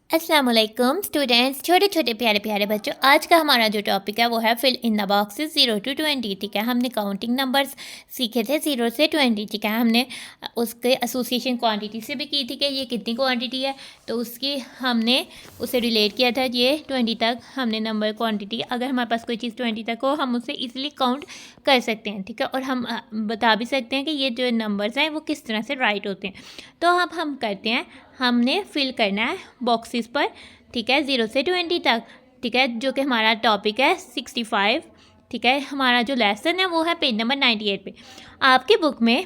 अस्सलाम वालेकुम स्टूडेंट्स, छोटे छोटे प्यारे प्यारे बच्चों। आज का हमारा जो टॉपिक है वो है fill in the boxes 0 to 20। ठीक है, हमने काउंटिंग नंबर्स सीखे थे 0 से 20। ठीक है, हमने उसके एसोसिएशन क्वांटिटी से भी की थी कि ये कितनी क्वांटिटी है, तो उसकी हमने उसे रिलेट किया था। ये 20 तक हमने नंबर क्वांटिटी, अगर हमारे पास कोई चीज़ 20 तक हो हम उसे ईजिली काउंट कर सकते हैं। ठीक है, और हम बता भी सकते हैं कि ये जो नंबर्स हैं वो किस तरह से राइट होते हैं। तो अब हम करते हैं, हमने फिल करना है बॉक्सेस पर। ठीक है, 0 से 20 तक। ठीक है, जो कि हमारा टॉपिक है 65। ठीक है, हमारा जो लेसन है वो है पेज नंबर 98 पे। आपकी बुक में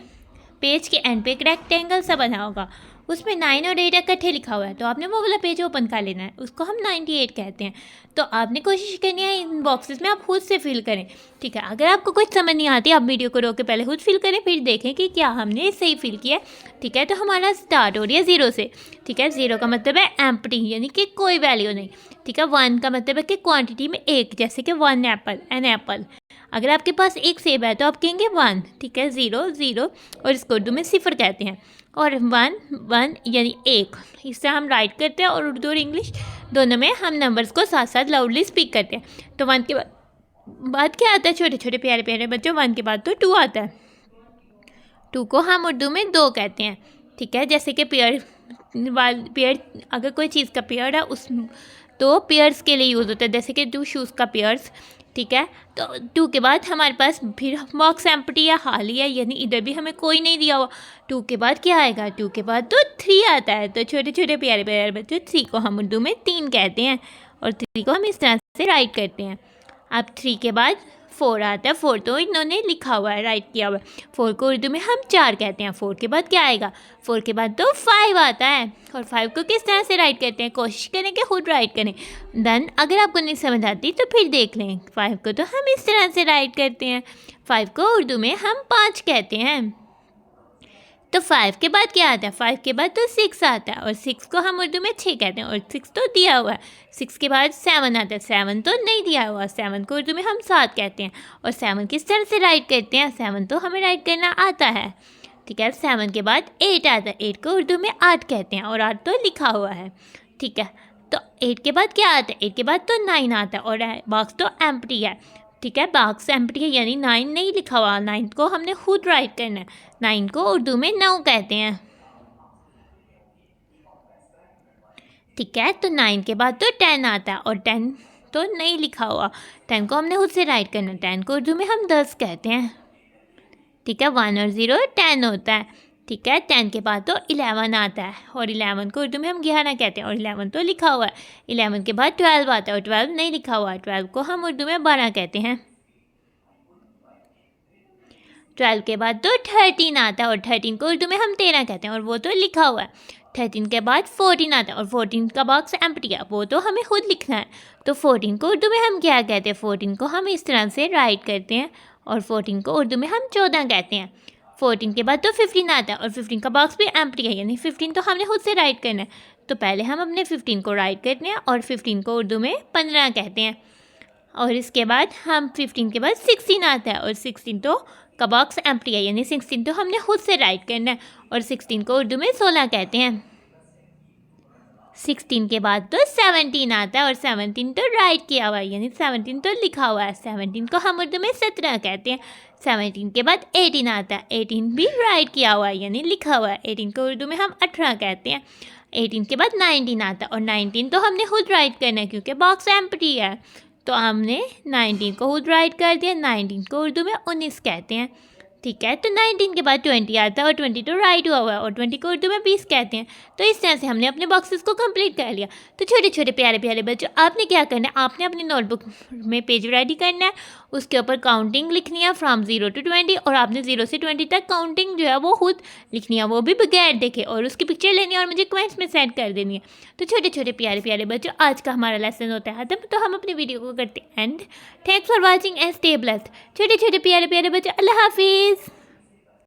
पेज के एंड पे एक रेक्टेंगल सा बना होगा, उसमें 9 और 8 इकट्ठे लिखा हुआ है। तो आपने वो वाला पेज ओपन कर लेना है, उसको हम 98 कहते हैं। तो आपने कोशिश करनी है इन बॉक्सेस में आप खुद से फिल करें। ठीक है, अगर आपको कुछ समझ नहीं आती आप वीडियो को रोक के पहले खुद फिल करें, फिर देखें कि क्या हमने सही फिल किया। ठीक है, तो हमारा स्टार्ट हो रही है 0 से। ठीक है, 0 का मतलब है एम्प्टी, यानी कि कोई वैल्यू नहीं। ठीक है, 1 का मतलब है कि क्वांटिटी में एक, जैसे कि 1 एप्पल, एन एप्पल। अगर आपके पास एक सेब है तो आप कहेंगे 1। ठीक है, 0 0, और इसको उर्दू में सिफर कहते हैं। और 1 1 यानी एक, इससे हम राइट करते हैं। और उर्दू और इंग्लिश दोनों में हम नंबर्स को साथ साथ लाउडली स्पीक करते हैं। तो 1 के बाद क्या आता है छोटे छोटे प्यारे प्यारे बच्चों? 1 के बाद तो 2 आता है। 2 को हम उर्दू में 2 कहते हैं। ठीक है, जैसे कि पेयर, अगर कोई चीज़ का पेयर है उस, तो पेयर्स के लिए यूज़ होता है, जैसे कि 2 शूज़ का पेयर्स। ठीक है, तो 2 के बाद हमारे पास फिर बॉक्स एम्प्टी या खाली है, यानी इधर भी हमें कोई नहीं दिया हुआ। 2 के बाद क्या आएगा? 2 के बाद तो 3 आता है। तो छोटे छोटे प्यारे प्यारे बच्चों, 3 को हम उर्दू में 3 कहते हैं, और 3 को हम इस तरह से राइट करते हैं। अब 3 के बाद 4 आता है। 4 तो इन्होंने लिखा हुआ है, राइट किया हुआ है। 4 को उर्दू में हम 4 कहते हैं। 4 के बाद क्या आएगा? 4 के बाद तो 5 आता है। और 5 को किस तरह से राइट करते हैं? कोशिश करें कि खुद राइट करें। देन अगर आपको नहीं समझ आती तो फिर देख लें। 5 को तो हम इस तरह से राइट करते हैं। 5 को उर्दू में हम 5 कहते हैं। तो 5 के बाद क्या आता है? 5 के बाद तो 6 आता है, और 6 को हम उर्दू में 6 कहते हैं, और 6 तो दिया हुआ है। 6 के बाद 7 आता है। 7 तो नहीं दिया हुआ। 7 को उर्दू में हम 7 कहते हैं। और 7 किस तरह से राइट करते हैं? 7 तो हमें राइट करना आता है। ठीक है, 7 के बाद 8 आता है। 8 को उर्दू में 8 कहते हैं, और 8 तो लिखा हुआ है। ठीक है, तो 8 के बाद क्या आता है? 8 के बाद तो 9 आता है, और बॉक्स तो एम्प्टी है। ठीक है, बॉक्स एम्प्टी है, यानी 9 नहीं लिखा हुआ। 9 को हमने खुद राइट करना है। 9 को उर्दू में 9 कहते हैं। ठीक है, तो 9 के बाद तो 10 आता है, और 10 तो नहीं लिखा हुआ। 10 को हमने खुद से राइट करना है। 10 को उर्दू में हम 10 कहते हैं। ठीक है, 1 और 0 10 होता है। ठीक है, 10 के बाद तो 11 आता है, और 11 को उर्दू में हम 11 कहते हैं, और 11 तो लिखा हुआ है। 11 के बाद 12 आता है, और 12 नहीं लिखा हुआ है। 12 को हम उर्दू में 12 कहते हैं। 12 के बाद तो 13 आता है, और 13 को उर्दू में हम 13 कहते हैं, और वो तो लिखा हुआ है। 13 के बाद 14 आता है, और 14 का बॉक्स एम्प्टी है, वो तो हमें खुद लिखना है। तो 14 को उर्दू में हम क्या कहते हैं? 14 को हम इस तरह से राइट करते हैं, और 14 को उर्दू में हम 14 कहते हैं। 14 के बाद तो 15 आता है, और 15 का बॉक्स भी एम्प्टी है, यानी 15 तो हमने खुद से राइट करना है। तो पहले हम अपने 15 को राइट करते हैं, और 15 को उर्दू में 15 कहते हैं। और इसके बाद हम 15 के बाद 16 आता है, और 16 तो का बॉक्स एम्प्टी है, यानी 16 तो हमने खुद से राइट करना है, और 16 को उर्दू में 16 कहते हैं। 16 के बाद तो 17 आता है, और 17 तो राइट किया हुआ है, यानी 17 तो लिखा हुआ है। 17 को हम उर्दू में 17 कहते हैं। 17 के बाद 18 आता है। 18 भी राइट किया हुआ है, यानी लिखा हुआ है। 18 को उर्दू में हम 18 कहते हैं। 18 के बाद 19 आता है, और 19 तो हमने खुद राइट करना है क्योंकि बॉक्स एम्प्टी है। तो हमने 19 को खुद राइट कर दिया। 19 को उर्दू में 19 कहते हैं। ठीक है, तो 19 के बाद 20 आता है, और 20 तो राइट हुआ है, और 20 को उर्दू में 20 कहते हैं। तो इस तरह से हमने अपने बॉक्सेस को कंप्लीट कर लिया। तो छोटे छोटे प्यारे प्यारे बच्चों, आपने क्या करना है? आपने अपनी नोटबुक में पेज रेडी करना है, उसके ऊपर काउंटिंग लिखनी है फ्रॉम 0 to 20, और आपने 0 से 20 तक काउंटिंग जो है वो खुद लिखनी है, वो भी बगैर देखे, और उसकी पिक्चर लेनी है और मुझे कमेंट्स में सेंड कर देनी है। तो छोटे छोटे प्यारे प्यारे बच्चों, आज का हमारा लेसन होता है खत्म। तो हम अपनी वीडियो को करते हैं and. Thanks for watching and stay blessed. छोटे छोटे प्यारे प्यारे बच्चों, अल्लाह हाफिज़।